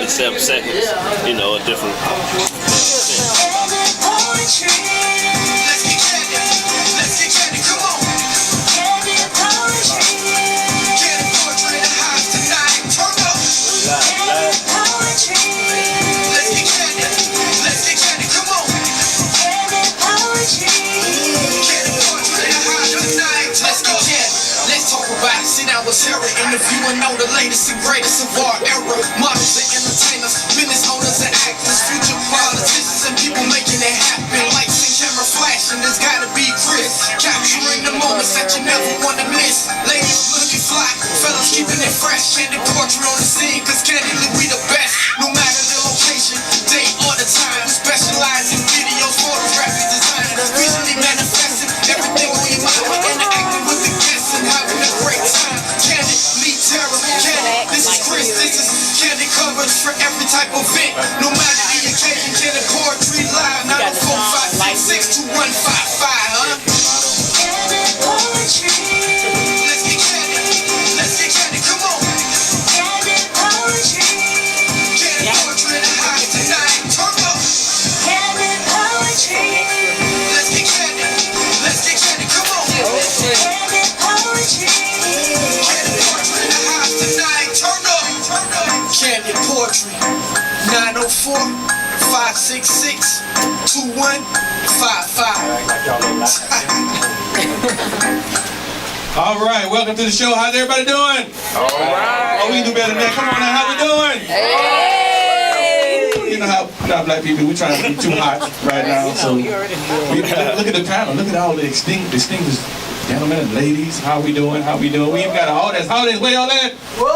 7 seconds, you know, a different interviewing all the latest and greatest of our era. Models and entertainers, business owners and actors, future politicians and people making it happen. Lights and camera flashing, there's gotta be Chris. Capturing the moments that you never wanna miss. Ladies looking fly, fellas keeping it fresh. Candid portrait on the scene, cause candidly we the best. No matter the location, date or the time. We specialize in videos, photographic design. Visually manifesting everything on your mind. We're interacting with the guests and having a great time. Candid, terror, Candid, this is Chris, this is Candid coverage for every type of event. No matter the occasion, Candid poetry live, 904-566-2155, huh? Candid poetry. Let's get Candid, come on. Candid poetry. Candid poetry in the house tonight, turn up. Candid poetry. Let's get Candid, come on. Candid poetry. Candid Poetry, 904-566-2155. All right, welcome to the show. How's everybody doing? All right. Oh, we can do better than that. Come on now, how we doing? Hey. You know how black people, we're trying to be too hot right now. So look at the panel. Look at all the distinguished gentlemen and ladies. How we doing? How we doing? We even got all that. Where y'all at? Whoa!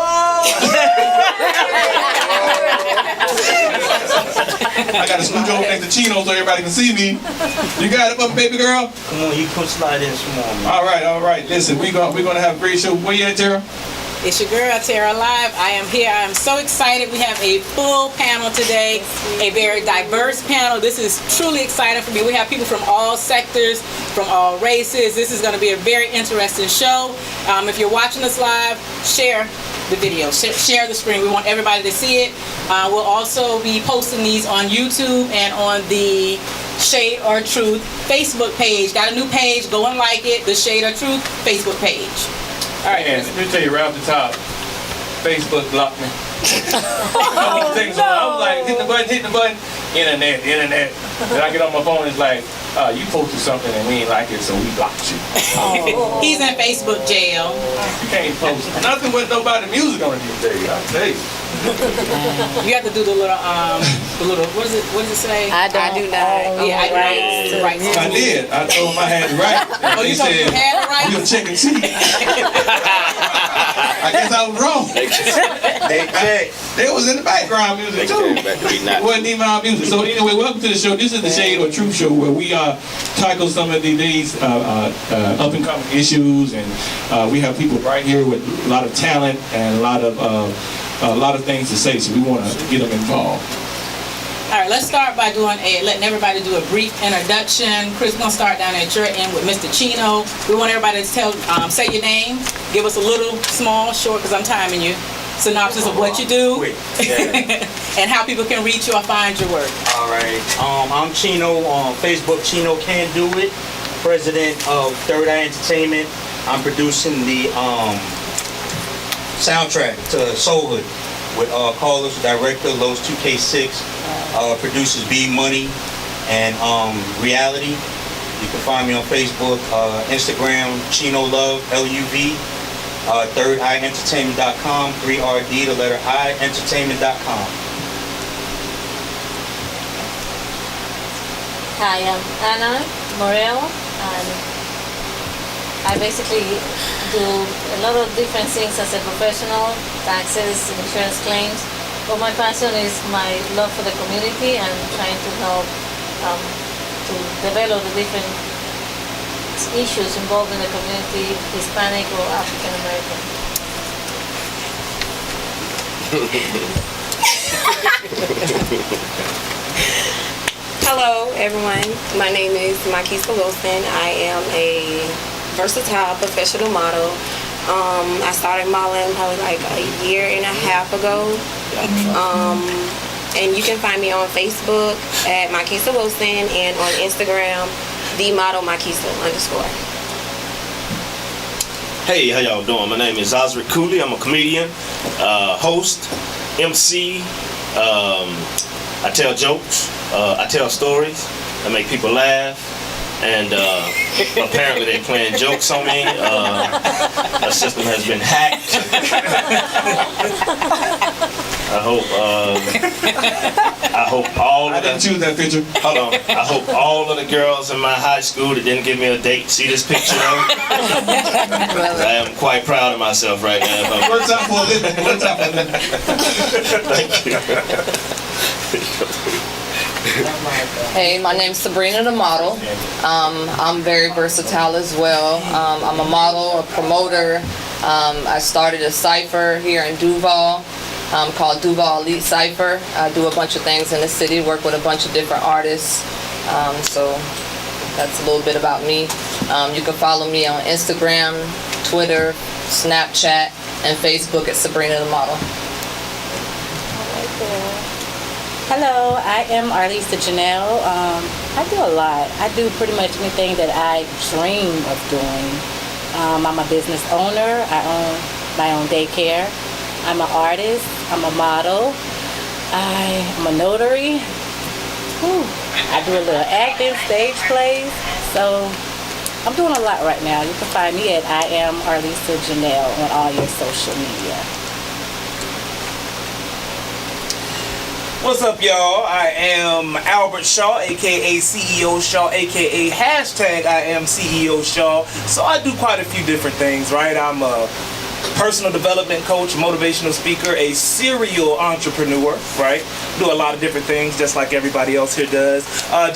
I got to scooch over next to Chino so everybody can see me. You got it, baby girl? Come on, you come slide in some more, man. All right. Listen, we're gonna have a great show. Where you at, Tara? It's your girl, Tara Live. I am here. I am so excited. We have a full panel today, a very diverse panel. This is truly exciting for me. We have people from all sectors, from all races. This is going to be a very interesting show. If you're watching us live, share the video, share the screen. We want everybody to see it. We'll also be posting these on YouTube and on the Shade or Truth Facebook page. Got a new page. Go and like it. The Shade or Truth Facebook page. All right, let me tell you right off the top, Facebook blocked me. Oh, I was like, hit the button, internet. Then I get on my phone, it's like, you posted something and we ain't like it, so we blocked you. Oh. He's in Facebook jail. You can't post nothing with nobody music on it these days, I'll tell you. You have to do the little, what does it say? I do not. Yeah, right. I did. I told him I had it right. Oh, you told you had it right? We'll check and see. I guess I was wrong. They was in the background music too. It wasn't even our music. So anyway, welcome to the show. This is the Shade or Truth Show, where we tackle some of these up and coming issues, and we have people right here with a lot of talent and a lot of things to say. So we want to get them involved. All right, let's start by letting everybody do a brief introduction. Chris, we're gonna start down at your end with Mr. Chino. We want everybody to say your name, give us a little, small, short, because I'm timing you, synopsis of what you do, and how people can reach you or find your work. All right, I'm Chino on Facebook. Chino Can Do It, president of Third Eye Entertainment. I'm producing the soundtrack to Soulhood with Carlos, director, Los 2K6, producers B Money, and Reality. You can find me on Facebook, Instagram, Chino Love, LUV, thirdeyeentertainment.com, 3RD, the letter I, entertainment.com. Hi, I'm Anna Morel, and I basically do a lot of different things as a professional, taxes, insurance claims, but my passion is my love for the community and trying to help to develop the different issues involved in the community, Hispanic or African American. Hello everyone, my name is Marquise Wilson. I am a versatile professional model. I started modeling probably like a year and a half ago. And you can find me on Facebook at Marquisa Wilson and on Instagram, the model Marquisa _ Hey, how y'all doing? My name is Osric Cooley. I'm a comedian, host, MC. I tell jokes. I tell stories. I make people laugh. And apparently they're playing jokes on me. Our system has been hacked. I hope all of I didn't choose that picture. Hold on. I hope all of the girls in my high school that didn't give me a date see this picture though. I am quite proud of myself right now. One time for this. One time for that. Thank you. Hey, my name's Sabrina the model. I'm very versatile as well. I'm a model, a promoter. I started a cipher here in Duval called Duval Elite Cipher. I do a bunch of things in the city, work with a bunch of different artists. So that's a little bit about me. You can follow me on Instagram, Twitter, Snapchat, and Facebook at Sabrina the model. Hello, I am Arlisa Janelle. I do a lot. I do pretty much anything that I dream of doing. I'm a business owner. I own my own daycare. I'm an artist. I'm a model. I am a notary. I do a little acting, stage plays. So I'm doing a lot right now. You can find me at I am Arlisa Janelle on all your social media. What's up, y'all? I am Albert Shaw, aka CEO Shaw, aka hashtag I am CEO Shaw. So I do quite a few different things, right? I'm a personal development coach, motivational speaker, a serial entrepreneur, right? Do a lot of different things just like everybody else here does.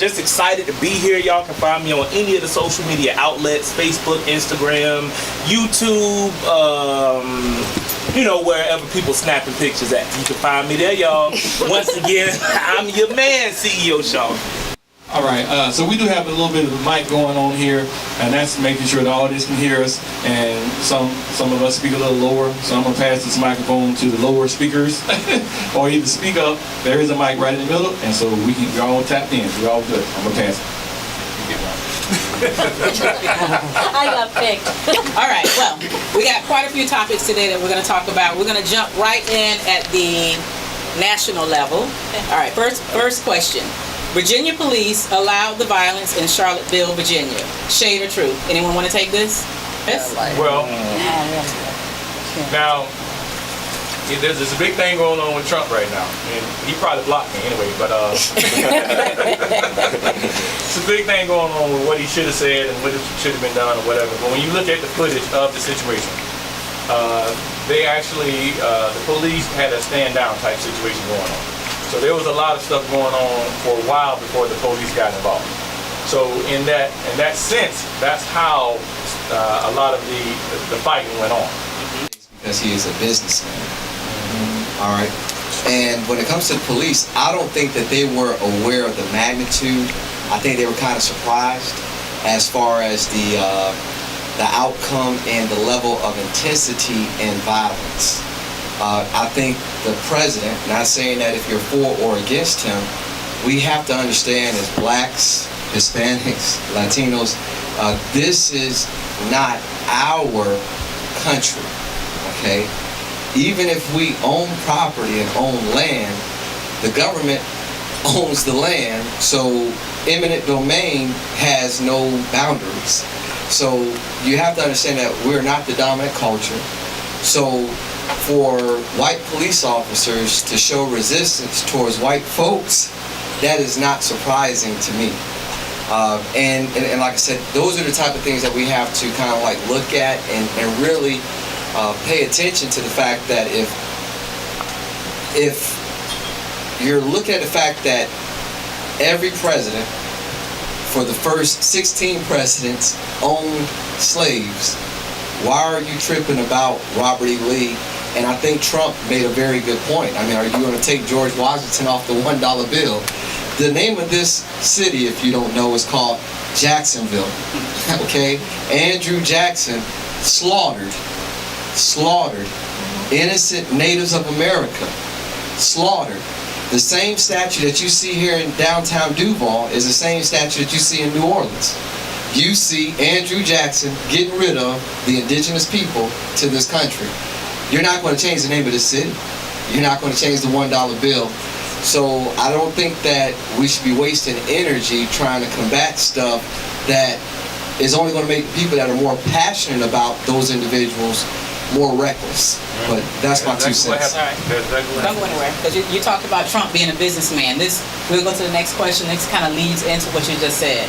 Just excited to be here. Y'all can find me on any of the social media outlets, Facebook, Instagram, YouTube, wherever people snapping pictures at. You can find me there, y'all. Once again, I'm your man, CEO Shaw. All right, so we do have a little bit of the mic going on here, and that's making sure the audience can hear us, and some of us speak a little lower, so I'm going to pass this microphone to the lower speakers, or either speak up. There is a mic right in the middle, and so we're all tapped in, so we're all good. I'm going to pass it. I got picked. All right, well, we got quite a few topics today that we're going to talk about. We're going to jump right in at the national level. All right, first question. Virginia police allowed the violence in Charlottesville, Virginia. Shade or truth? Anyone want to take this? Yes? Well, now, there's this big thing going on with Trump right now. And he probably blocked me anyway, but it's a big thing going on with what he should have said and what should have been done or whatever. But when you look at the footage of the situation, they actually, the police had a stand down type situation going on. So there was a lot of stuff going on for a while before the police got involved. So in that sense, that's how a lot of the fighting went on. Because he is a businessman. All right. And when it comes to the police, I don't think that they were aware of the magnitude. I think they were kind of surprised as far as the outcome and the level of intensity and violence. I think the president, not saying that if you're for or against him, we have to understand as blacks, Hispanics, Latinos, this is not our country, okay? Even if we own property and own land, the government owns the land, so eminent domain has no boundaries. So you have to understand that we're not the dominant culture. So for white police officers to show resistance towards white folks, that is not surprising to me. And like I said, those are the type of things that we have to kind of like look at and really pay attention to the fact that if you're looking at the fact that every president for the first 16 presidents owned slaves, why are you tripping about Robert E. Lee? And I think Trump made a very good point. I mean, are you going to take George Washington off the $1 bill? The name of this city, if you don't know, is called Jacksonville. Okay? Andrew Jackson slaughtered innocent natives of America. slaughtered. The same statue that you see here in downtown Duval is the same statue that you see in New Orleans. You see Andrew Jackson getting rid of the indigenous people to this country. You're not going to change the name of the city. You're not going to change the $1 bill. So I don't think that we should be wasting energy trying to combat stuff that is only going to make people that are more passionate about those individuals more reckless. But that's my 2 cents. All right. Don't go anywhere, because you talked about Trump being a businessman. We'll go to the next question. This kind of leads into what you just said.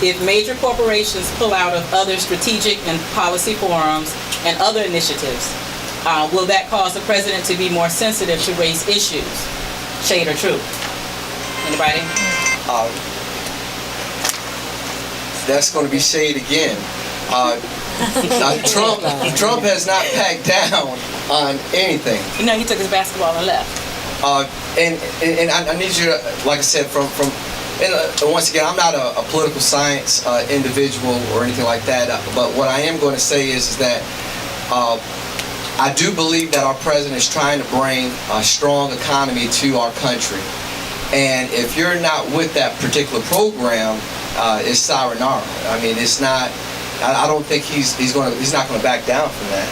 If major corporations pull out of other strategic and policy forums and other initiatives, will that cause the president to be more sensitive to race issues? Shade or truth? Anybody? That's going to be shade again. Trump has not backed down on anything. You know, he took his basketball and left. And I need you to, like I said, and once again, I'm not a political science individual or anything like that, but what I am going to say is that I do believe that our president is trying to bring a strong economy to our country. And if you're not with that particular program, it's sayonara. I mean, it's not. I don't think he's not going to back down from that.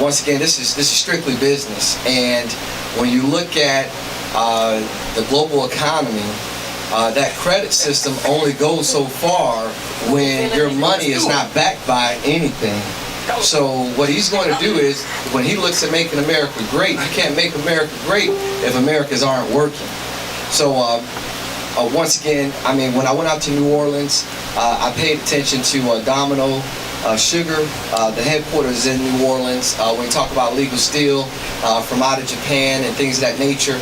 Once again, this is strictly business. And when you look at the global economy, that credit system only goes so far when your money is not backed by anything. So what he's going to do is, when he looks at making America great, you can't make America great if Americans aren't working. So once again, I mean, when I went out to New Orleans, I paid attention to Domino Sugar. The headquarters is in New Orleans. When you talk about legal steel from out of Japan and things of that nature,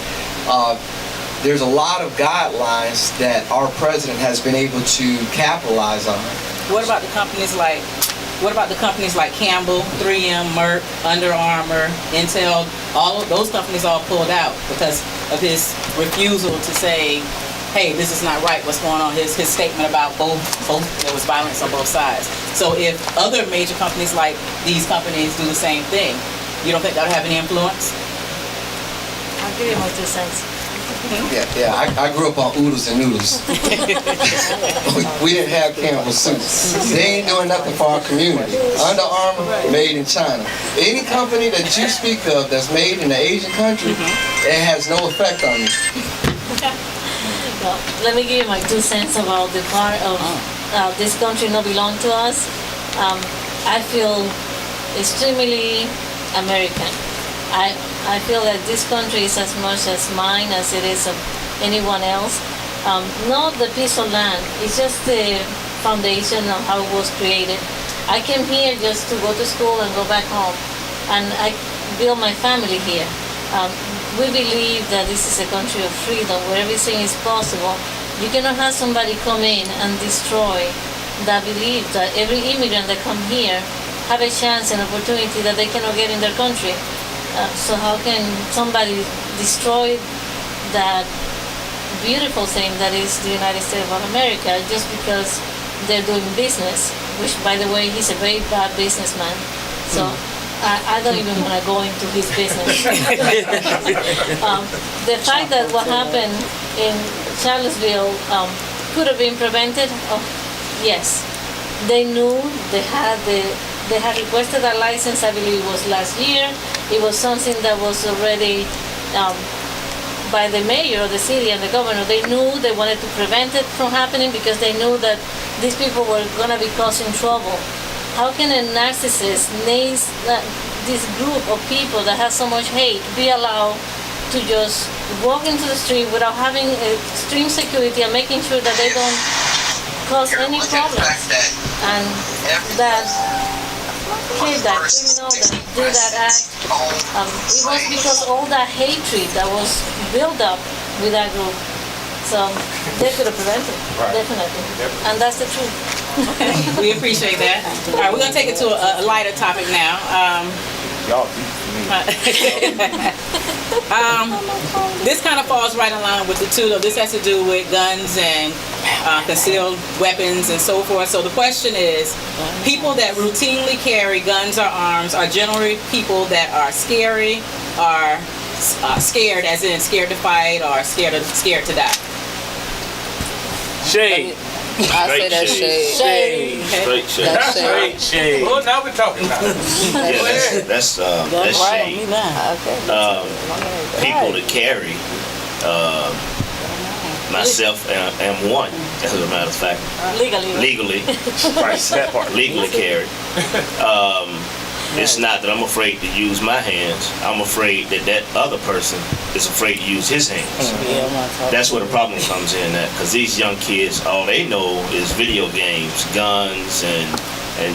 there's a lot of guidelines that our president has been able to capitalize on. What about the companies like Campbell, 3M, Merck, Under Armour, Intel? All of those companies all pulled out because of his refusal to say, hey, this is not right, what's going on, his statement about both there was violence on both sides. So if other major companies like these companies do the same thing, you don't think that'll have any influence? I'll give you my 2 cents. Yeah, I grew up on oodles and noodles. We didn't have Campbell soups. They ain't doing nothing for our community. Under Armour, made in China. Any company that you speak of that's made in an Asian country, it has no effect on me. Well, let me give you my 2 cents about the part of this country not belong to us. I feel extremely American. I feel that this country is as much as mine as it is of anyone else. Not the piece of land, it's just the foundation of how it was created. I came here just to go to school and go back home, and I built my family here. We believe that this is a country of freedom where everything is possible. You cannot have somebody come in and destroy that belief that every immigrant that come here have a chance and opportunity that they cannot get in their country. So how can somebody destroy that beautiful thing that is the United States of America just because they're doing business, which, by the way, he's a very bad businessman. So I don't even want to go into his business. The fact that what happened in Charlottesville could have been prevented, yes. They knew they had requested a license, I believe it was last year. It was something that was already by the mayor of the city and the governor. They knew they wanted to prevent it from happening because they knew that these people were going to be causing trouble. How can a narcissist, this group of people that has so much hate, be allowed to just walk into the street without having extreme security and making sure that they don't cause any problems? And that kid, that criminal that did that act, it was because all that hatred that was built up with that group. So they could have prevented it, definitely. And that's the truth. Okay, we appreciate that. All right, we're going to take it to a lighter topic now. This kind of falls right in line with the two. This has to do with guns and concealed weapons and so forth. So the question is, people that routinely carry guns or arms are generally people that are scary, are scared, as in scared to fight or scared to die? Shade. I say that's shade. Straight shade. That's Straight shade. Oh, now we're talking about it. Yeah, that's right. shade. Okay. People that carry, myself am one, as a matter of fact. Legally. Right, that part. Legally carry. It's not that I'm afraid to use my hands. I'm afraid that that other person is afraid to use his hands. That's where the problem comes in at, because these young kids, all they know is video games, guns, and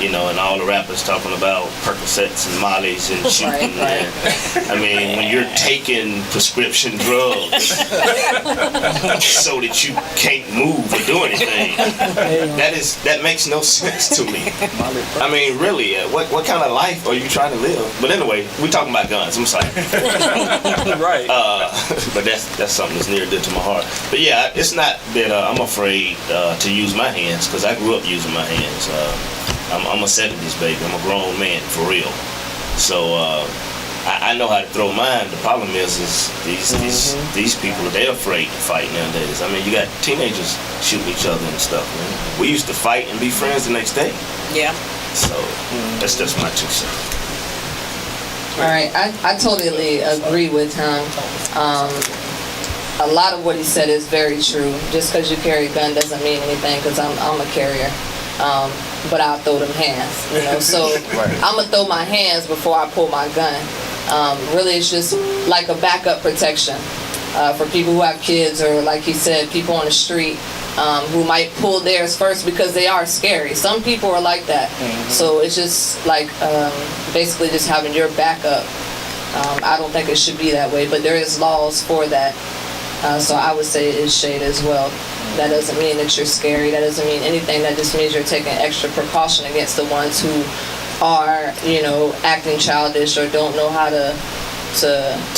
you know, and all the rappers talking about Percocets and Mollies and shooting. And, I mean, when you're taking prescription drugs so that you can't move or do anything, that makes no sense to me. I mean, really, what kind of life are you trying to live? But anyway, we're talking about guns. I'm sorry. Right. But that's something that's near and dear to my heart. But yeah, it's not that I'm afraid to use my hands, because I grew up using my hands. I'm a 70s baby. I'm a grown man, for real. So I know how to throw mine. The problem is these people, they're afraid to fight nowadays. I mean, you got teenagers shooting each other and stuff, man. We used to fight and be friends the next day. Yeah. So that's just my 2 cents. All right, I totally agree with him. A lot of what he said is very true. Just because you carry a gun doesn't mean anything, because I'm a carrier. But I'll throw them hands, you know. So I'm gonna throw my hands before I pull my gun. Really, it's just like a backup protection for people who have kids, or like he said, people on the street who might pull theirs first because they are scary. Some people are like that. So it's just like basically just having your backup. I don't think it should be that way, but there is laws for that. So I would say it is shade as well. That doesn't mean that you're scary. That doesn't mean anything. That just means you're taking extra precaution against the ones who are, you know, acting childish or don't know how to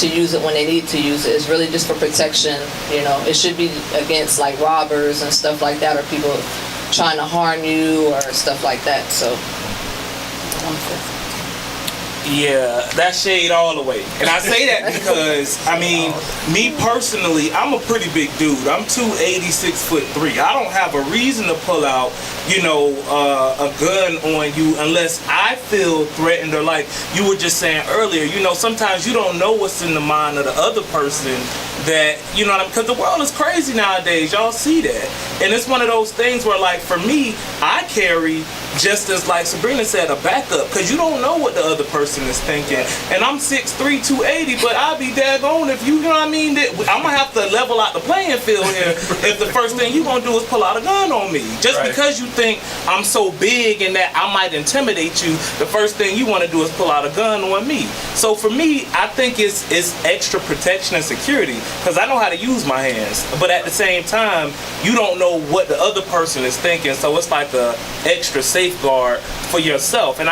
use it when they need to use it. It's really just for protection. You know, it should be against like robbers and stuff like that, or people trying to harm you or stuff like that. So. Yeah, that's shade all the way. And I say that because, I mean, me personally, I'm a pretty big dude. I'm 280, 6'3". I don't have a reason to pull out, you know, a gun on you unless I feel threatened, or like you were just saying earlier, you know, sometimes you don't know what's in the mind of the other person, that, you know what I mean? Because the world is crazy nowadays. Y'all see that. And it's one of those things where, like, for me, I carry, just as like Sabrina said, a backup, because you don't know what the other person is thinking. And I'm 6'3", 280, but I'll be daggone if you know what I mean, that I'm gonna have to level out the playing field here if the first thing you gonna do is pull out a gun on me. Just because you think I'm so big and that I might intimidate you, the first thing you want to do is pull out a gun on me. So for me, I think it's extra protection and security, because I know how to use my hands, but at the same time, you don't know what the other person is thinking, so it's like a extra safeguard for yourself. And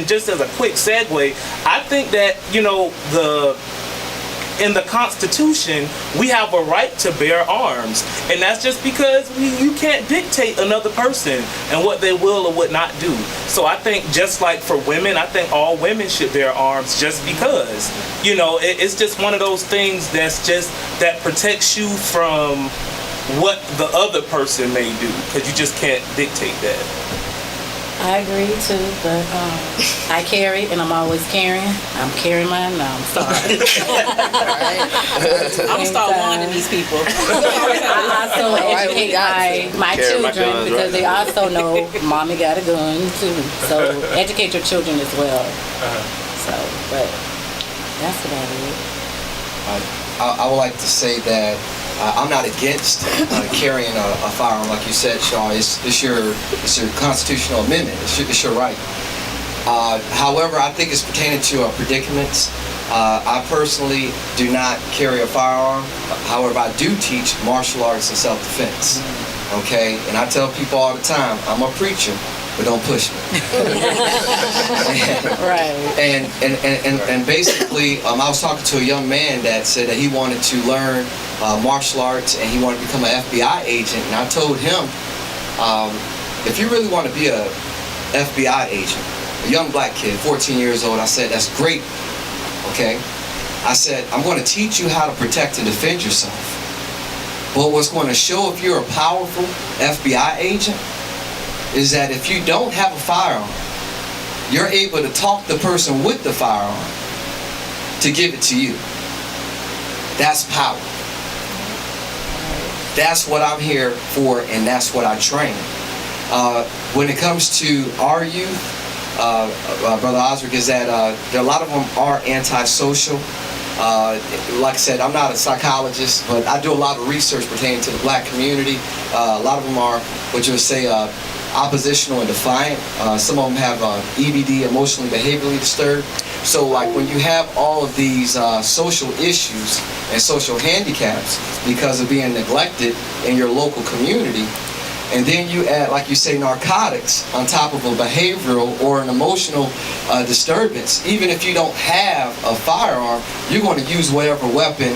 just as a quick segue, I think that, you know, in the Constitution, we have a right to bear arms, and that's just because you can't dictate another person and what they will or would not do. So I think just like for women, I think all women should bear arms, just because, you know, it's just one of those things that protects you from what the other person may do, because you just can't dictate that. I agree too, but I carry, and I'm always carrying. I'm carrying mine now. I'm sorry. I'm gonna start warning these people. I also educate my children, because they also know mommy got a gun too. So educate your children as well. So, but that's about it. I would like to say that I'm not against carrying a firearm, like you said, Shaw. It's your constitutional amendment. It's your right. However, I think it's pertaining to predicaments. I personally do not carry a firearm. However, I do teach martial arts and self-defense. Okay, and I tell people all the time, I'm a preacher, but don't push me. Right. And basically, I was talking to a young man that said that he wanted to learn martial arts and he wanted to become an FBI agent. And I told him, if you really want to be a FBI agent, a young black kid, 14 years old, I said, that's great, okay? I said, I'm going to teach you how to protect and defend yourself. But what's going to show if you're a powerful FBI agent is that if you don't have a firearm, you're able to talk the person with the firearm to give it to you. That's power. That's what I'm here for, and that's what I train. When it comes to our youth, Brother Osric, is that a lot of them are antisocial. Like I said, I'm not a psychologist, but I do a lot of research pertaining to the black community. A lot of them are what you would say oppositional and defiant. Some of them have EBD, emotionally behaviorally disturbed. So like when you have all of these social issues and social handicaps because of being neglected in your local community, and then you add, like you say, narcotics on top of a behavioral or an emotional disturbance, even if you don't have a firearm, you're going to use whatever weapon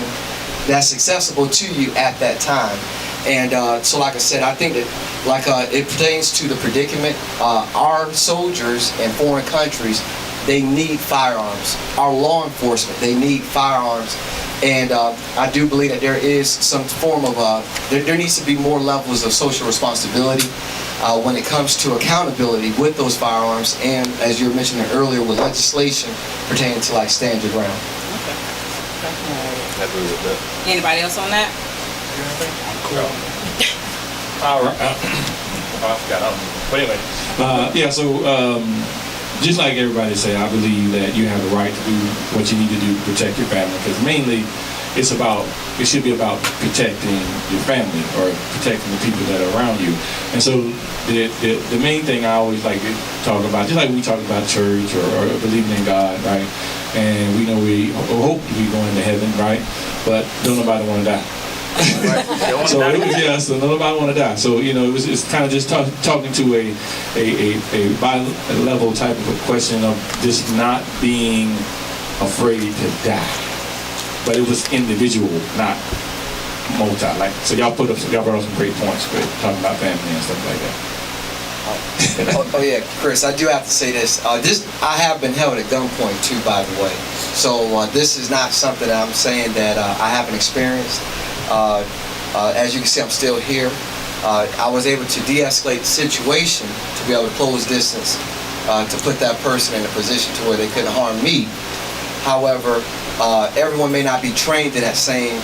that's accessible to you at that time. And so like I said, I think that like it pertains to the predicament, our soldiers in foreign countries, they need firearms. Our law enforcement, they need firearms. And I do believe that there is some form of, there needs to be more levels of social responsibility when it comes to accountability with those firearms, and as you were mentioning earlier, with legislation pertaining to like stand your ground. I agree with that. Anybody else on that? All right. I forgot. But anyway. So just like everybody say, I believe that you have the right to do what you need to do to protect your family, because mainly it should be about protecting your family or protecting the people that are around you. And so the main thing I always like to talk about, just like we talk about church or believing in God, right? And we know we hope we go into heaven, right? But don't nobody want to die. So nobody want to die. So it's kind of just talking to a bi-level type of a question of just not being afraid to die. But it was individual, not multi. Like so, y'all brought up some great points, but talking about family and stuff like that. Oh yeah, Chris, I do have to say this. I have been held at gunpoint too, by the way. So this is not something that I'm saying that I haven't experienced. As you can see, I'm still here. I was able to de-escalate the situation to be able to close distance, to put that person in a position to where they couldn't harm me. However, everyone may not be trained to that same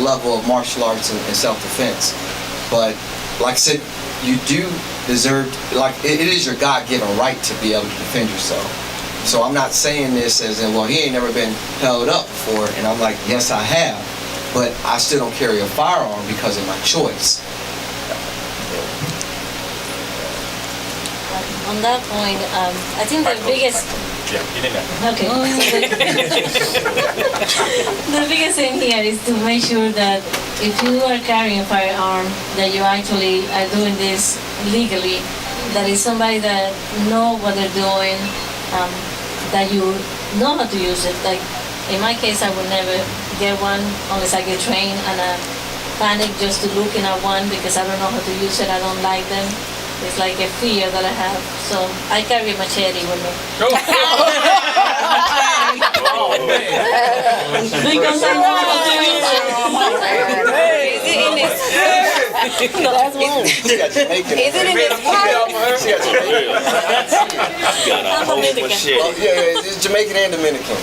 level of martial arts and self-defense. But like I said, you do deserve, like it is your God-given right to be able to defend yourself. So I'm not saying this as in, well, he ain't never been held up before, and I'm like, yes, I have. But I still don't carry a firearm because of my choice. On that point, I think the biggest... Yeah, you did that. Okay. The biggest thing here is to make sure that if you are carrying a firearm, that you actually are doing this legally, that is somebody that know what they're doing, that you know how to use it. Like in my case, I would never get one unless I get trained, and I panic just to looking at one because I don't know how to use it. I don't like them. It's like a fear that I have. So I carry a machete with me. Oh, man. Because I know how to use it. Is it in this? That's one. Is it in this pocket? She got Jamaican. She got a whole machete. Oh, yeah, it's Jamaican and Dominican.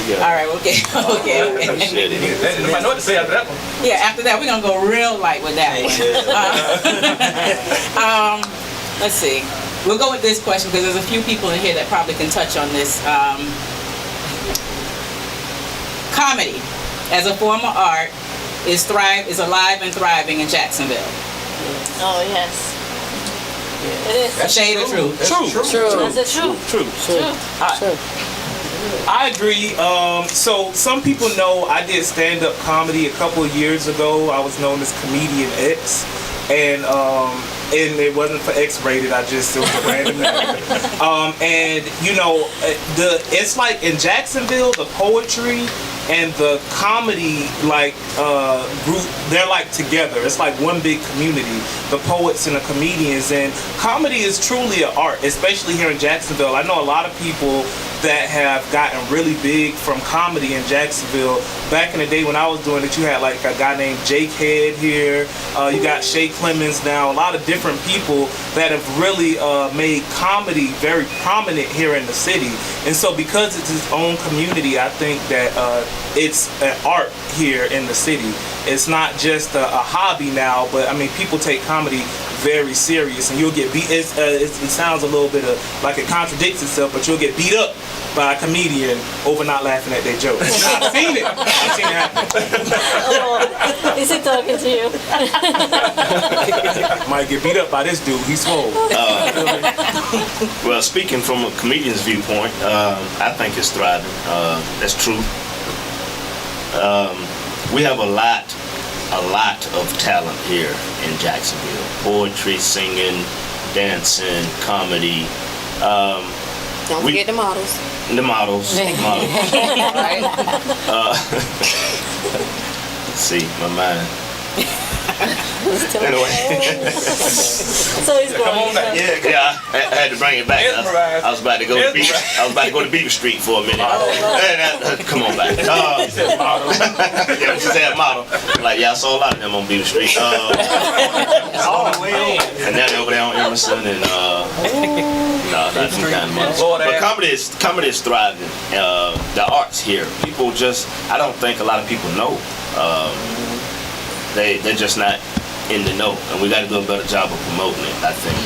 All right, okay. I know what to say after that one. Yeah, after that, we're going to go real light with that one. Let's see. We'll go with this question because there's a few people in here that probably can touch on this. Comedy, as a form of art, is alive and thriving in Jacksonville. Oh, yes. It is. A shade of truth. True. That's the truth. I agree. So some people know I did stand-up comedy a couple of years ago. I was known as Comedian X, and and it wasn't for X-rated. It was a random name. And you know, it's like in Jacksonville, the poetry and the comedy group, they're like together. It's like one big community, the poets and the comedians. And comedy is truly an art, especially here in Jacksonville. I know a lot of people that have gotten really big from comedy in Jacksonville. Back in the day when I was doing it, you had like a guy named Jake Head here. You got Shay Clemens now. A lot of different people that have really made comedy very prominent here in the city. And so because it's its own community, I think that it's an art here in the city. It's not just a hobby now, but I mean, people take comedy very serious, and you'll get beat. It sounds a little bit like it contradicts itself, but you'll get beat up by a comedian over not laughing at their jokes. I've seen it. I've seen it happen. Oh, is he talking to you? Might get beat up by this dude. He's swole. Well, speaking from a comedian's viewpoint, I think it's thriving. That's true. We have a lot of talent here in Jacksonville. Poetry, singing, dancing, comedy. Don't forget the models. The models. Right? Let's see, my mind. Anyway. So he's going. Come on back. Yeah, I had to bring it back. I was about to go to Beaver. I was about to go to Beaver Street for a minute. Come on back. Yeah, we just had model. Like, yeah, I saw a lot of them on Beaver Street. And now they're over there on Emerson and no, that's some kind of models. But comedy is thriving. The arts here, people I don't think a lot of people know. They're just not in the know, and we got to do a better job of promoting it, I think.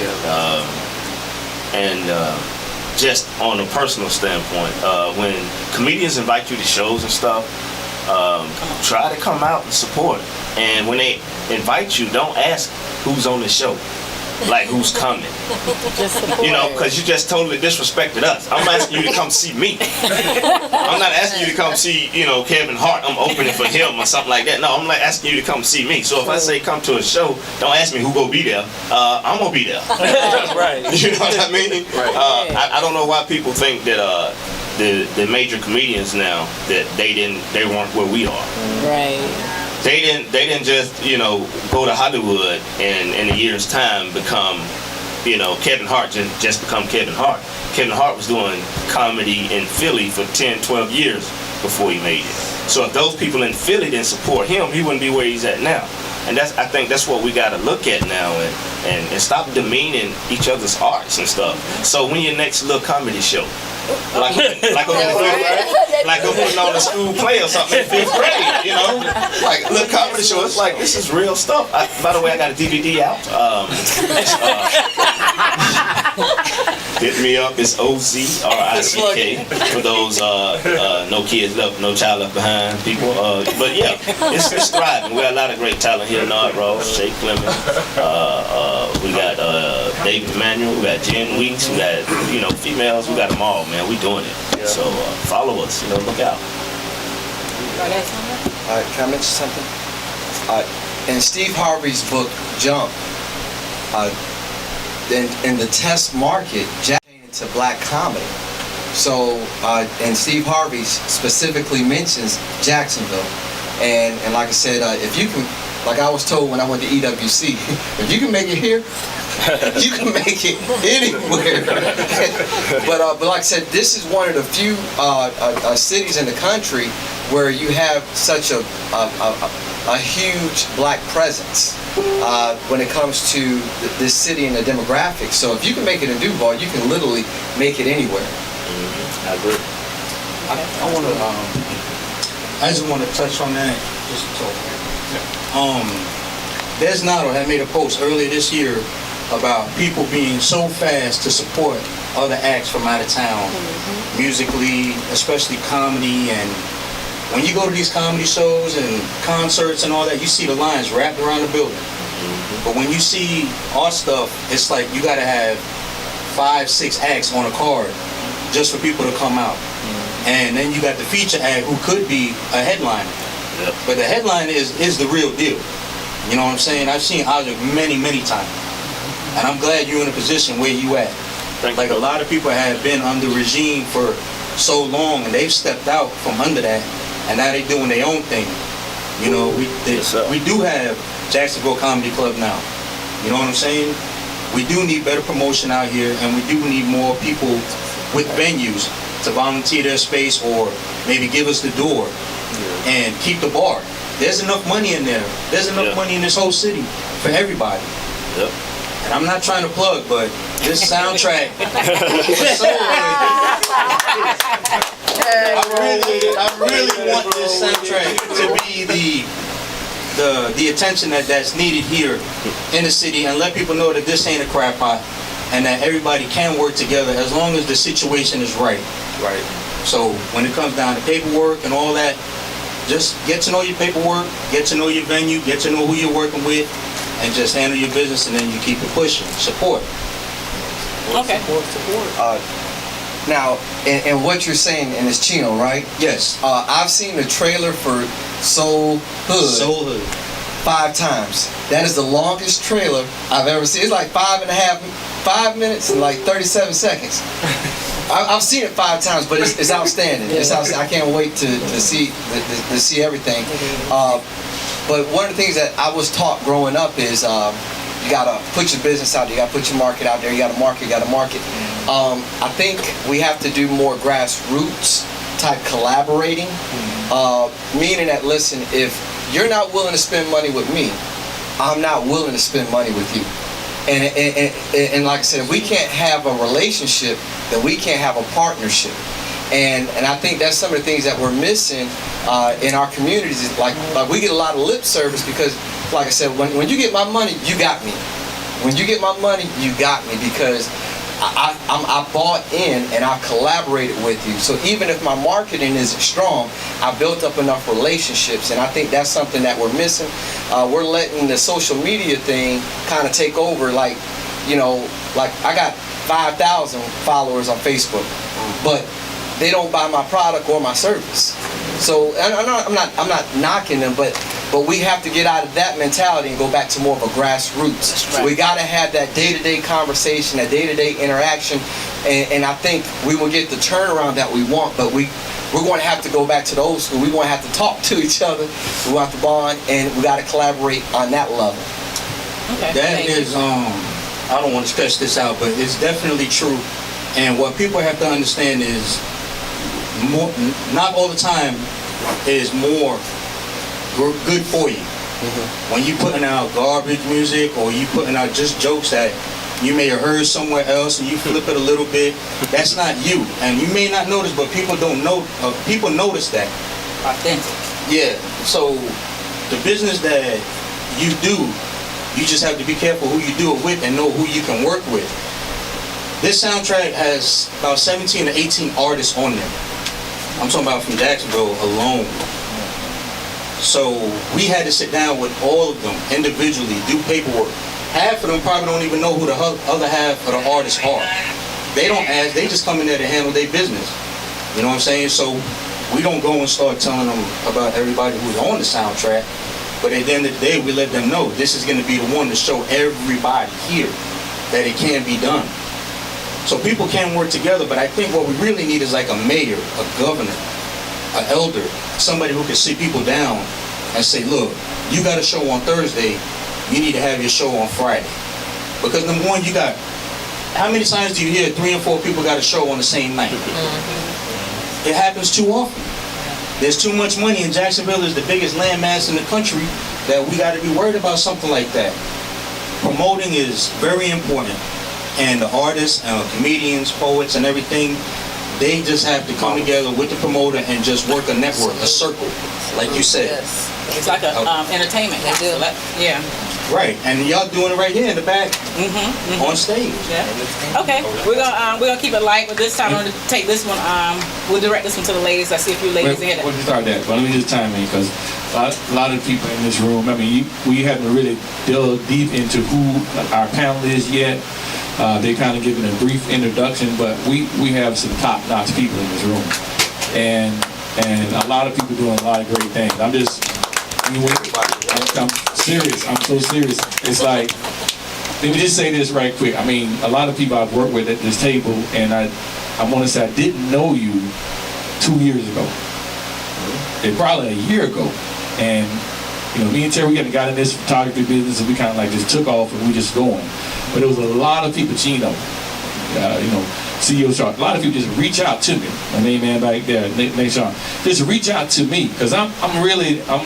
Just on a personal standpoint, when comedians invite you to shows and stuff, try to come out and support. And when they invite you, don't ask who's on the show, like who's coming. You know, because you just totally disrespected us. I'm asking you to come see me. I'm not asking you to come see, Kevin Hart. I'm opening for him or something like that. No, I'm like asking you to come see me. So if I say come to a show, don't ask me who gonna be there. I'm gonna be there. Right. You know what I mean? Right. I don't know why people think that the major comedians now that they weren't where we are. Right. They didn't just go to Hollywood and in a year's time become Kevin Hart just become Kevin Hart. Kevin Hart was doing comedy in Philly for 10, 12 years before he made it. So if those people in Philly didn't support him, he wouldn't be where he's at now. And I think that's what we got to look at now and stop demeaning each other's arts and stuff. So when your next little comedy show, like I'm putting on a school play or something in 5th grade, like a little comedy show. It's like, this is real stuff. By the way, I got a DVD out. Hit me up. It's OZRICK for those no kids left, no child left behind people. But yeah, it's thriving. We got a lot of great talent here. Nard Ross, Shay Clemens. We got David Emanuel. We got Jen Weeks. We got females. We got them all, man. We doing it. Yeah. So follow us. Look out. Can I mention something? In Steve Harvey's book Jump, in the test market, Jack into black comedy. So, and Steve Harvey specifically mentions Jacksonville. And like I said, if you can, like I was told when I went to EWC, if you can make it here, you can make it anywhere. but like I said, this is one of the few cities in the country where you have such a huge black presence when it comes to this city and the demographics. So if you can make it in Duval, you can literally make it anywhere. I agree. I just want to touch on that. Des Notto had made a post earlier this year about people being so fast to support other acts from out of town, musically, especially comedy. And when you go to these comedy shows and concerts and all that, you see the lines wrapped around the building. But when you see our stuff, it's like you got to have 5, 6 acts on a card just for people to come out. And then you got the feature act who could be a headliner. Yep. But the headline is the real deal. You know what I'm saying? I've seen Aug many, many times. And I'm glad you're in a position where you at. Like a lot of people have been under regime for so long, and they've stepped out from under that, and now they doing their own thing. You know, we do have Jacksonville Comedy Club now. You know what I'm saying? We do need better promotion out here, and we do need more people with venues to volunteer their space or maybe give us the door and keep the bar. There's enough money in there. There's enough money in this whole city for everybody. Yep. And I'm not trying to plug, but this soundtrack is so I really want this soundtrack to be the attention that's needed here in the city, and let people know that this ain't a crap pot and that everybody can work together as long as the situation is right. Right. So when it comes down to paperwork and all that, just get to know your paperwork, get to know your venue, get to know who you're working with, and just handle your business, and then you keep it pushing. Support. Okay. Support. Now, and what you're saying, and it's Chino, right? Yes. I've seen the trailer for Soul Hood 5 times. That is the longest trailer I've ever seen. It's like 5 minutes and like 37 seconds. I've seen it 5 times, but it's outstanding. It's outstanding. I can't wait to see everything. But one of the things that I was taught growing up is you gotta put your business out there, you gotta put your market out there, you gotta market. I think we have to do more grassroots type collaborating, meaning that, listen, if you're not willing to spend money with me, I'm not willing to spend money with you. And like I said, if we can't have a relationship, then we can't have a partnership. And I think that's some of the things that we're missing in our communities. Is like we get a lot of lip service because, like I said, when you get my money, you got me. When you get my money, you got me, because I bought in and I collaborated with you. So even if my marketing isn't strong, I built up enough relationships, and I think that's something that we're missing. We're letting the social media thing kind of take over. Like, you know, like I got 5,000 followers on Facebook, but they don't buy my product or my service. So I'm not knocking them, but we have to get out of that mentality and go back to more of a grassroots. Right. We got to have that day-to-day conversation, that day-to-day interaction, and I think we will get the turnaround that we want. But we're going to have to go back to the old school. We're going to have to talk to each other. We have to bond, and we got to collaborate on that level. Okay. That is, I don't want to stress this out, but it's definitely true. And what people have to understand is, not all the time is more good for you. When you putting out garbage music, or you putting out just jokes that you may have heard somewhere else and you flip it a little bit, that's not you. And you may not notice, but people don't know. People notice that. Authentic. Yeah. So the business that you do, you just have to be careful who you do it with and know who you can work with. This soundtrack has about 17 or 18 artists on there. I'm talking about from Jacksonville alone. So we had to sit down with all of them individually, do paperwork. Half of them probably don't even know who the other half of the artists are. They don't ask, they just come in there to handle their business. You know what I'm saying? So we don't go and start telling them about everybody who's on the soundtrack, but at the end of the day, we let them know this is going to be the one to show everybody here that it can be done. So people can work together, but I think what we really need is like a mayor, a governor, an elder, somebody who can sit people down and say, look, you got a show on Thursday, you need to have your show on Friday. Because number one, you got, how many times do you hear 3 and 4 people got a show on the same night? It happens too often. There's too much money, and Jacksonville is the biggest landmass in the country, that we got to be worried about something like that. Promoting is very important. And the artists, comedians, poets, and everything, they just have to come together with the promoter and just work a network, a circle, like you said. Yes. It's like a entertainment. They do. Yeah. Right, and y'all doing it right here in the back, on stage. Yeah. Okay, we're gonna keep it light, but this time I'm gonna take this one. We'll direct this one to the ladies. I see a few ladies in here. We'll start that, but let me just chime in, because a lot of people in this room, I mean, we haven't really delved deep into who our panel is yet. They kind of given a brief introduction, but we have some top-notch people in this room, and a lot of people doing a lot of great things. I'm serious. I'm so serious. It's like let me just say this right quick. I mean, a lot of people I've worked with at this table, and I want to say I didn't know you 2 years ago. Probably a year ago. And, you know, me and Terry, we got in this photography business, and we kind of like just took off and we just going. But there was a lot of people, Chino, you know, CEO Shaw, a lot of people just reach out to me. My main man back there, Nate Shaw, just reach out to me, because I'm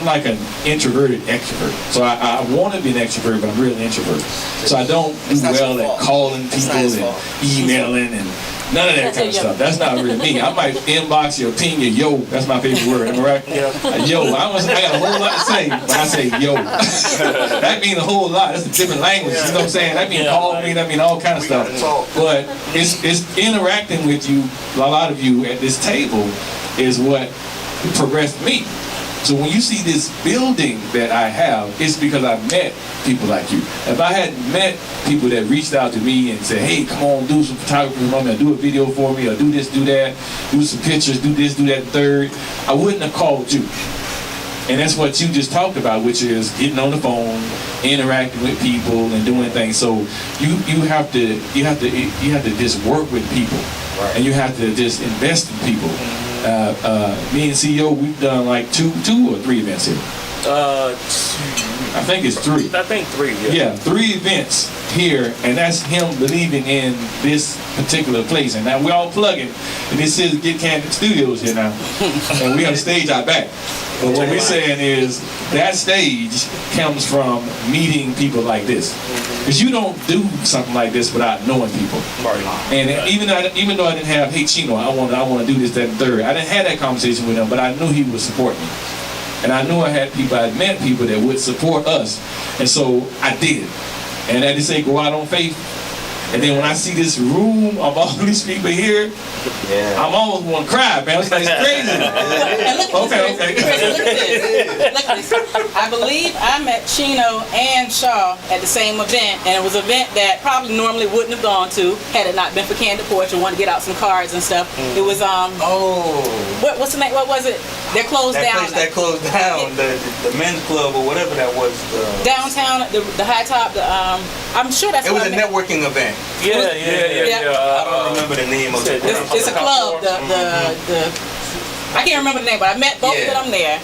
like an introverted extrovert. So I want to be an extrovert, but I'm really an introvert. So I don't do well at calling people and emailing and none of that kind of stuff. That's not really me. I might inbox you or ping you, yo. That's my favorite word. Am I right? Yo. I got a whole lot to say, but I say yo. That means a whole lot. That's a different language. You know what I'm saying? That means call me. That means all kind of stuff. But it's interacting with you, a lot of you at this table, is what progressed me. So when you see this building that I have, it's because I've met people like you. If I hadn't met people that reached out to me and said, hey, come on, do some photography for me, or do a video for me, or do this, do that, do some pictures, do this, do that, third, I wouldn't have called you. And that's what you just talked about, which is getting on the phone, interacting with people, and doing things. So you have to just work with people, and you have to just invest in people. Me and CEO, we've done like two or three events here. I think it's three. I think three. Yeah, 3 events here, and that's him believing in this particular place. And now we're all plugging, and this is Get Candid Studios here now, and we have a stage out back. But what we're saying is that stage comes from meeting people like this, because you don't do something like this without knowing people. And even though I didn't have, hey Chino, I want to do this, that, and third, I didn't have that conversation with him, but I knew he would support me. And I knew I had met people that would support us. And so I did. And as they say, go out on faith. And then when I see this room of all these people here, I'm almost want to cry, man. It's like it's crazy. Okay. Look at this. I believe I met Chino and Shaw at the same event, and it was an event that probably normally wouldn't have gone to had it not been for Candid Porch and wanted to get out some cards and stuff. It was what's the name? What was it? They're closed down. That closed down. The men's club or whatever that was. Downtown, the high top. I'm sure that's. It was a networking event. Yeah. I don't remember the name of it. It's a club. I can't remember the name, but I met both of them there.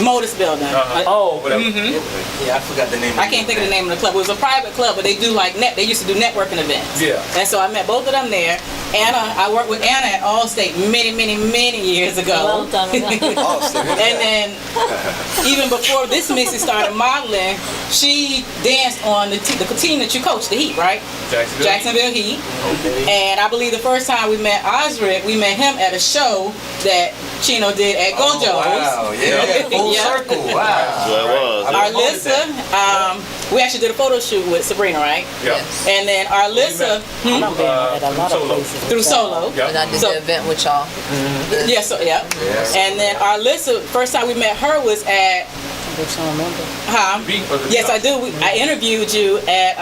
Modus Building. Yeah, I forgot the name. I can't think of the name of the club. It was a private club, but they do they used to do networking events. Yeah. And so I met both of them there. I worked with Anna at Allstate many years ago. Long time ago. And then even before this Missy started modeling, she danced on the team that you coached, the Heat, right? Jacksonville Heat. And I believe the first time we met Osric, we met him at a show that Chino did at Gojo's. Wow, full circle. Wow. That was. Arlissa, we actually did a photo shoot with Sabrina, right? Yeah. And then Arlissa through Solo. Yeah. And I did the event with y'all. And then Arlissa, first time we met her was at. Yes, I do. I interviewed you at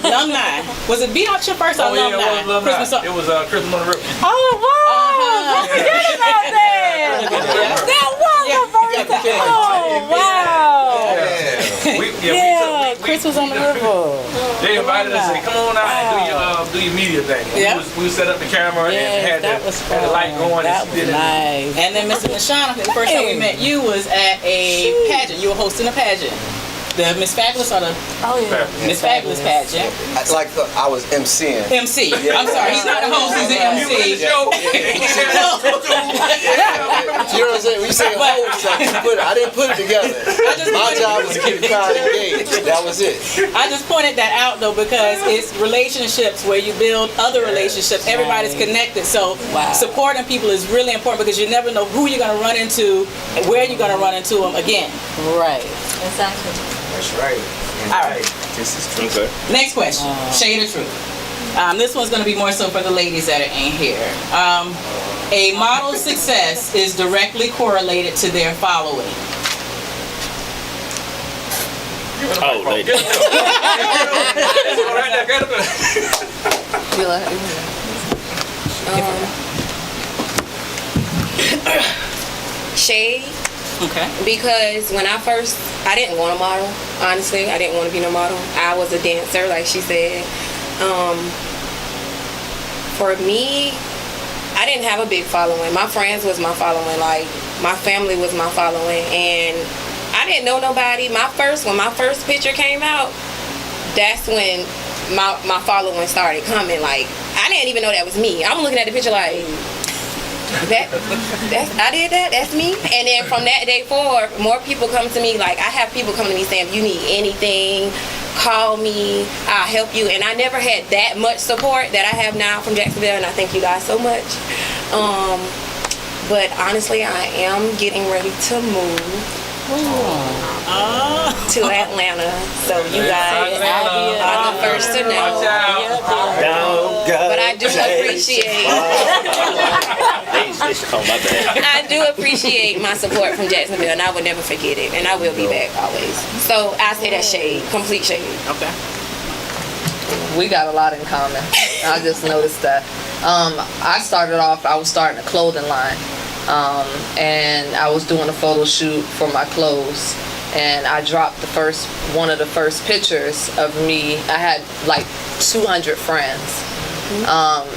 Alumni. Was it Beat Out your first alumni? It was Christmas on the River. Oh, wow! I forgot about that! That was the first time! Oh, wow! Chris was on the river. They invited us and said, come on out and do your media thing. We set up the camera and had the light going. That was nice. And then Mr. Lashana, the first time we met you was at a pageant. You were hosting a pageant. The Miss Fabulous or the Miss Fabulous pageant. Like I was MCing. MC. I'm sorry, he's not a host, he's an MC. You know what I'm saying? When you say host, I didn't put it together. My job was to keep the crowd engaged. That was it. I just pointed that out though because it's relationships where you build other relationships. Everybody's connected. So supporting people is really important because you never know who you're going to run into and where you're going to run into them again. Right. Exactly. That's right. All right. This is true. Okay. Next question. Shade of truth. This one's going to be more so for the ladies that are in here. A model's success is directly correlated to their following. Oh, lady. Shade. Okay. Because when I didn't want to model. Honestly, I didn't want to be no model. I was a dancer, like she said. For me, I didn't have a big following. My friends was my following. Like, my family was my following. And I didn't know nobody. When my first picture came out, that's when my following started coming. Like, I didn't even know that was me. I'm looking at the picture like, I did that? That's me? And then from that day forward, more people come to me. Like, I have people come to me saying, if you need anything, call me, I'll help you. And I never had that much support that I have now from Jacksonville, and I thank you guys so much. But honestly, I am getting ready to move to Atlanta. So you guys are the first to know. But I do appreciate I do appreciate my support from Jacksonville, and I would never forget it, and I will be back always. So I say that shade, complete shade. Okay. We got a lot in common. I just noticed that. I was starting a clothing line. And I was doing a photo shoot for my clothes, and I dropped one of the first pictures of me. I had like 200 friends.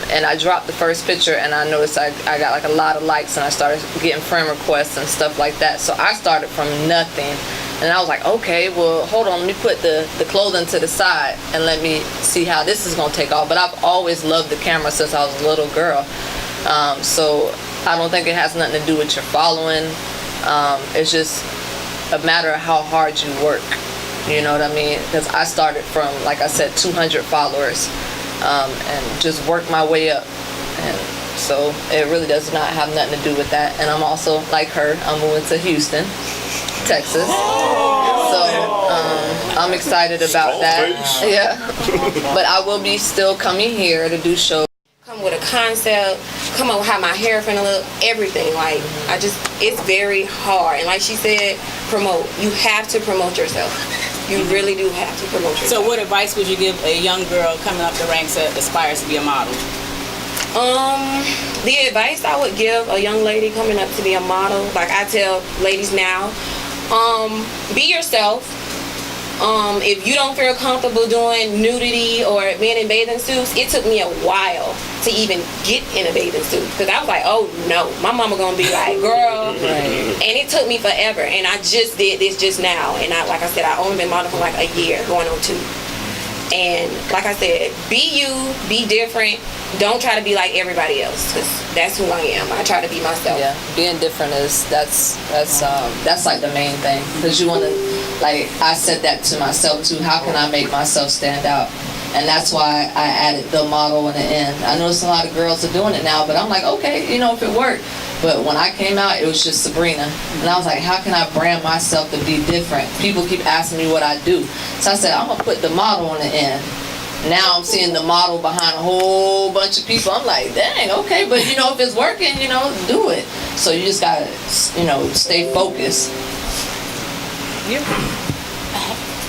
And I dropped the first picture, and I noticed I got like a lot of likes, and I started getting friend requests and stuff like that. So I started from nothing, and I was like, okay, well, hold on, let me put the clothing to the side and let me see how this is gonna take off. But I've always loved the camera since I was a little girl. So I don't think it has nothing to do with your following. It's just a matter of how hard you work. You know what I mean? Because I started from, like I said, 200 followers. And just work my way up, and so it really does not have nothing to do with that. And I'm also like her, I'm moving to Houston, Texas, so I'm excited about that. Yeah, but I will be still coming here to do shows. Come with a concept, come up with how my hair finna look, everything. Like, it's very hard. And like she said, promote. You have to promote yourself. You really do have to promote yourself. So what advice would you give a young girl coming up the ranks that aspires to be a model? The advice I would give a young lady coming up to be a model, like I tell ladies now, be yourself. If you don't feel comfortable doing nudity or being in bathing suits, it took me a while to even get in a bathing suit, because I was like, oh no, my mama gonna be like, girl. And it took me forever, and I just did this just now, and like I said, I only been modeling for like a year, going on 2. And like I said, be you, be different. Don't try to be like everybody else, because that's who I am. I try to be myself. Yeah, being different that's like the main thing, because you want to, like I said that to myself too. How can I make myself stand out? And that's why I added the model in the end. I noticed a lot of girls are doing it now, but I'm like, okay, if it worked. But when I came out, it was just Sabrina. And I was like, how can I brand myself to be different? People keep asking me what I do. So I said, I'm going to put the model on the end. Now I'm seeing the model behind a whole bunch of people. I'm like, dang, okay. But, if it's working, do it. So you just got to, stay focused.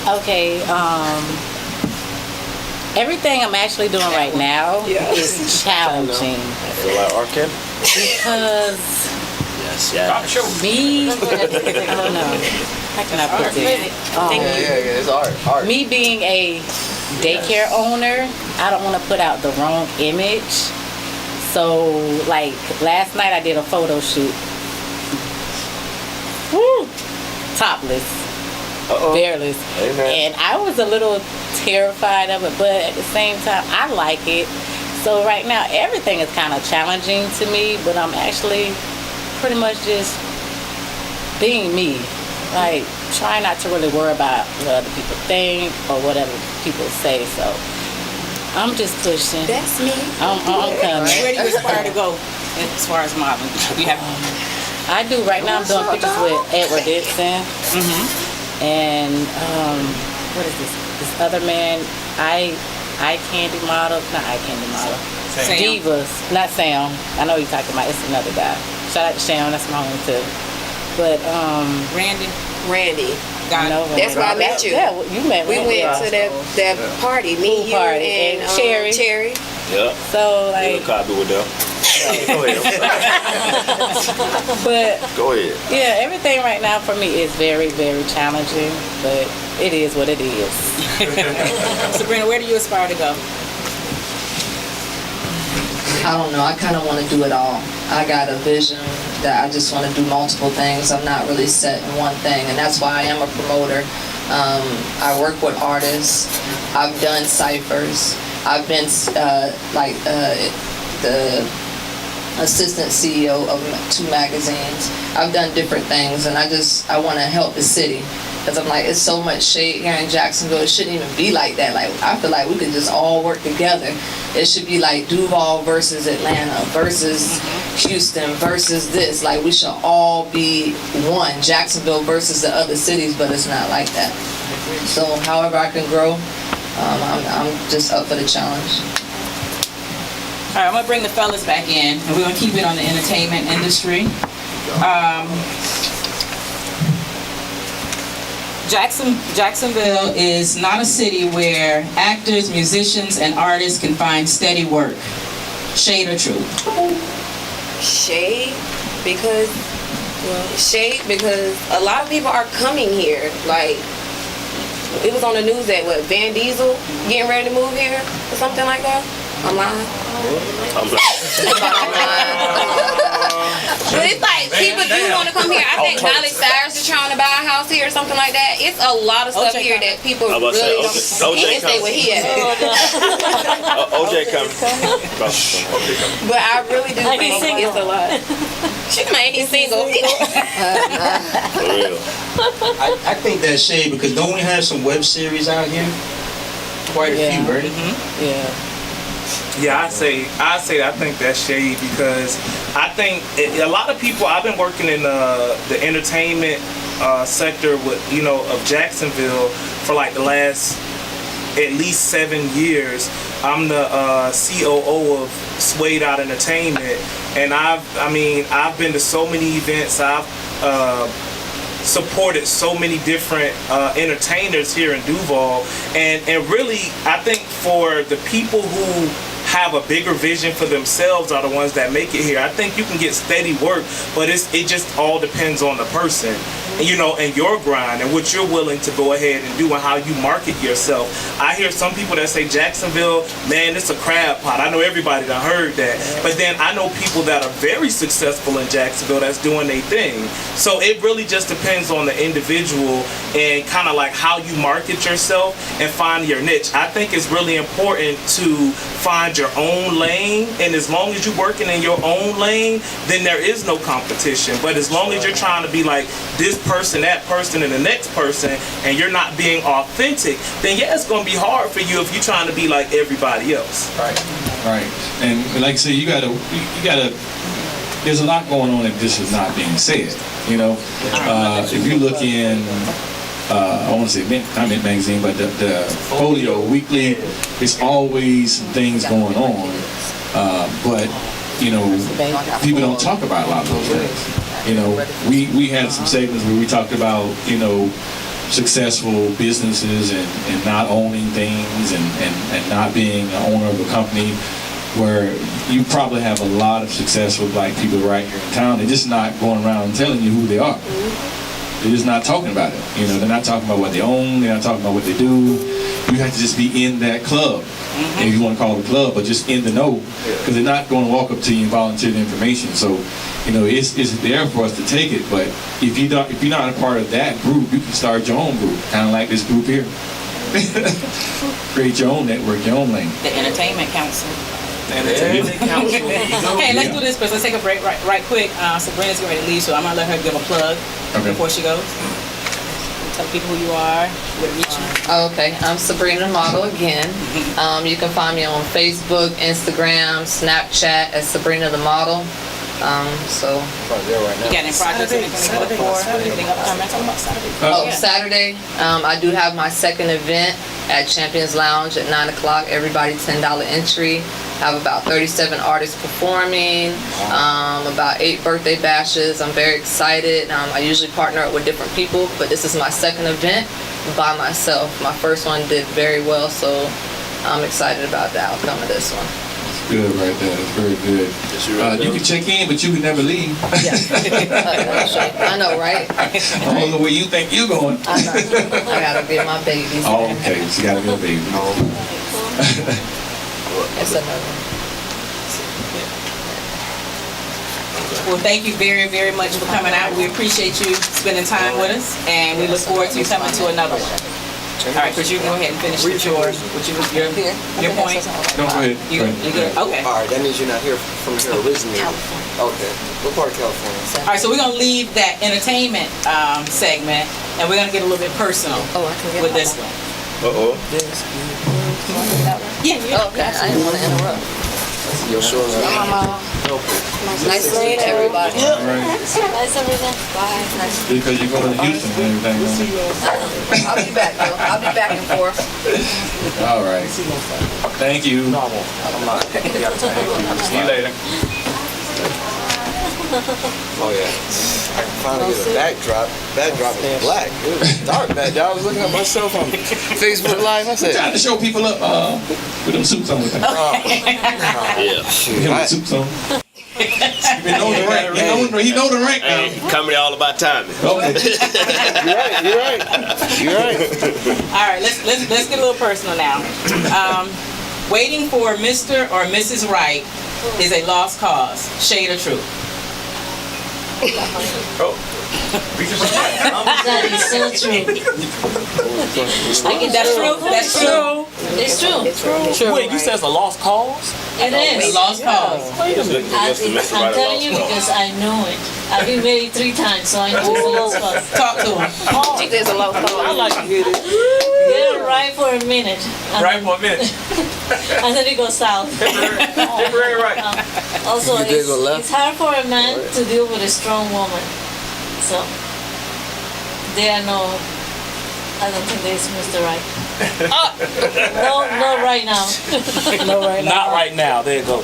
Okay, everything I'm actually doing right now is challenging. Because me, I don't know, how can I put this? It's art. Me being a daycare owner, I don't want to put out the wrong image. So, like, last night I did a photo shoot. Woo! Topless. Bareless. And I was a little terrified of it, but at the same time, I like it. So right now, everything is kind of challenging to me, but I'm actually pretty much just being me. Like, trying not to really worry about what other people think or whatever people say. So I'm just pushing. That's me. I'm coming. Where do you aspire to go as far as modeling? I do right now. I'm doing pictures with Edward Dixon. And what is this? This other man, eye candy model, not eye candy model. Sam. Divas, not Sam. I know you're talking about. It's another guy. Shout out to Sam. That's my home too. But Randy. I know That's where I met you. Yeah, you met me. We went to that party. Me, you, and Cherry. Yeah. So like, copy with them. Go ahead. but Go ahead. yeah, everything right now for me is very, very challenging, but it is what it is. Sabrina, where do you aspire to go? I don't know. I kind of want to do it all. I got a vision that I just want to do multiple things. I'm not really set in one thing, and that's why I am a promoter. I work with artists. I've done ciphers. I've been the assistant CEO of 2 magazines. I've done different things, and I want to help the city. Because I'm like, it's so much shade here in Jacksonville. It shouldn't even be like that. Like, I feel like we could just all work together. It should be like Duval versus Atlanta versus Houston versus this. Like, we should all be one. Jacksonville versus the other cities, but it's not like that. So, however I can grow, I'm just up for the challenge. All right, I'm gonna bring the fellas back in, and we're gonna keep it on the entertainment industry. Jacksonville is not a city where actors, musicians, and artists can find steady work. Shade or truth? Shade, because a lot of people are coming here. Like, it was on the news that Van Diesel getting ready to move here or something like that. I'm lying. But it's like, people do want to come here. I think Miley Cyrus is trying to buy a house here or something like that. It's a lot of stuff here that people really don't. He can stay where he at. OJ coming. But I really do think it's a lot. She made him single. For real. I think that's shade because don't we have some web series out here? Quite a few, right? Yeah. Yeah, I think that's shade because I think a lot of people. I've been working in the entertainment sector with of Jacksonville for like the last at least 7 years. I'm the COO of Swayed Out Entertainment, and I've been to so many events. I've supported so many different entertainers here in Duval, and really I think for the people who have a bigger vision for themselves are the ones that make it here. I think you can get steady work, but it just all depends on the person, and your grind and what you're willing to go ahead and do and how you market yourself. I hear some people that say Jacksonville, man, it's a crab pot. I know everybody that heard that, but then I know people that are very successful in Jacksonville that's doing their thing. So it really just depends on the individual and kind of like how you market yourself and find your niche. I think it's really important to find your own lane, and as long as you're working in your own lane, then there is no competition. But as long as you're trying to be like this person, that person, and the next person, and you're not being authentic, then yeah, it's gonna be hard for you if you're trying to be like everybody else. Right. And like I say, you gotta. There's a lot going on if this is not being said. If you look in. I want to say Comment Magazine, but the Folio Weekly, there's always some things going on, but people don't talk about a lot of those things. We had some segments where we talked about successful businesses and not owning things and not being an owner of a company, where you probably have a lot of successful black people right here in town. They're just not going around telling you who they are. They're just not talking about it. They're not talking about what they own. They're not talking about what they do. You have to just be in that club, if you want to call it a club, but just in the know, because they're not going to walk up to you and volunteer the information. So, it's there for us to take it. But if you're not a part of that group, you can start your own group, kind of like this group here. Create your own network, your own lane. The Entertainment Council. Council. Hey, let's do this first. Let's take a break right quick. Sabrina's getting ready to leave, so I'm going to let her give a plug before she goes. Tell people who you are, where to reach you. Okay, I'm Sabrina the Model again. You can find me on Facebook, Instagram, Snapchat as Sabrina the Model. You got any projects anything to look for? Anything upcoming? Talking about Saturday. Saturday, I do have my second event at Champions Lounge at 9 o'clock. Everybody $10 entry. I have about 37 artists performing, about 8 birthday bashes. I'm very excited. I usually partner up with different people, but this is my second event by myself. My first one did very well, so I'm excited about the outcome of this one. good right there. That's very good. You can check in, but you can never leave. I know, right? I don't know where you think you're going. I know. I gotta get my babies. Oh, okay. So you gotta be a baby. It's another. Well, thank you very, very much for coming out. We appreciate you spending time with us, and we look forward to you coming to another one. All right, Chris, you can go ahead and finish with your point. No, go ahead. You good? Okay. All right, that means you're not here from here originally. Okay. What part of California? All right, so we're going to leave that entertainment segment, and we're going to get a little bit personal with this one. Uh-oh. Yeah. Okay, I didn't want to interrupt. You're sure. Nice meeting everybody. Nice everything. Bye. Because you're going to Houston and everything. I'll be back though. I'll be back and forth. All right. Thank you. See you later. Oh yeah. I can finally get a backdrop. Backdrop is black. It was dark back there. I was looking at myself on Facebook Live. I said, Trying to show people up with them suits on. Yeah. With suits on. He know the rank. He know the rank now. Comedy all about timing. Okay. You're right. All right, let's get a little personal now. Waiting for Mr. or Mrs. Right is a lost cause. Shade or truth? That is so true. That's true. That's true. It's true. Wait, you said it's a lost cause? It is. A lost cause. I'm telling you because I know it. I've been married 3 times, so I know it's a lost cause. Talk to him. She says a lost cause. I like to hear this. Get it right for a minute. Right for a minute. And then it goes south. Temporary right. Also, You did go left? it's hard for a man to deal with a strong woman. So, there are no, I don't think there's Mr. Right. No, right now. No, right now. Not right now. There you go.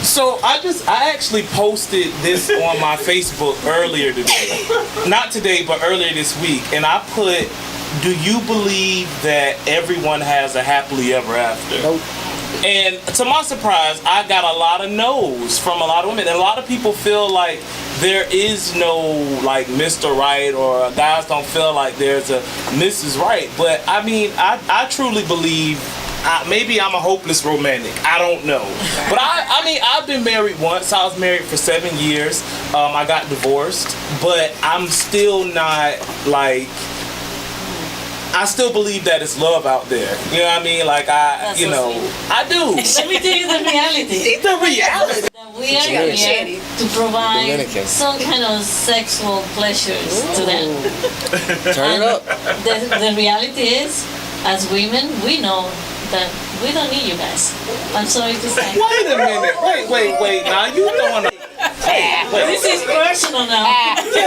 So I actually posted this on my Facebook earlier today. Not today, but earlier this week. And I put, do you believe that everyone has a happily ever after? Nope. And to my surprise, I got a lot of no's from a lot of women. And a lot of people feel like there is no like Mr. Right, or guys don't feel like there's a Mrs. Right. But I mean, I truly believe, maybe I'm a hopeless romantic. I don't know. But I mean, I've been married once. I was married for 7 years. I got divorced. But I'm still not like, I still believe that it's love out there. You know what I mean? Like I do. Let me tell you the reality. The reality. That we are here to provide some kind of sexual pleasures to them. Turn it up. The reality is, as women, we know that we don't need you guys. I'm sorry to say. Wait a minute. Wait. Now you throwing a... This is personal now.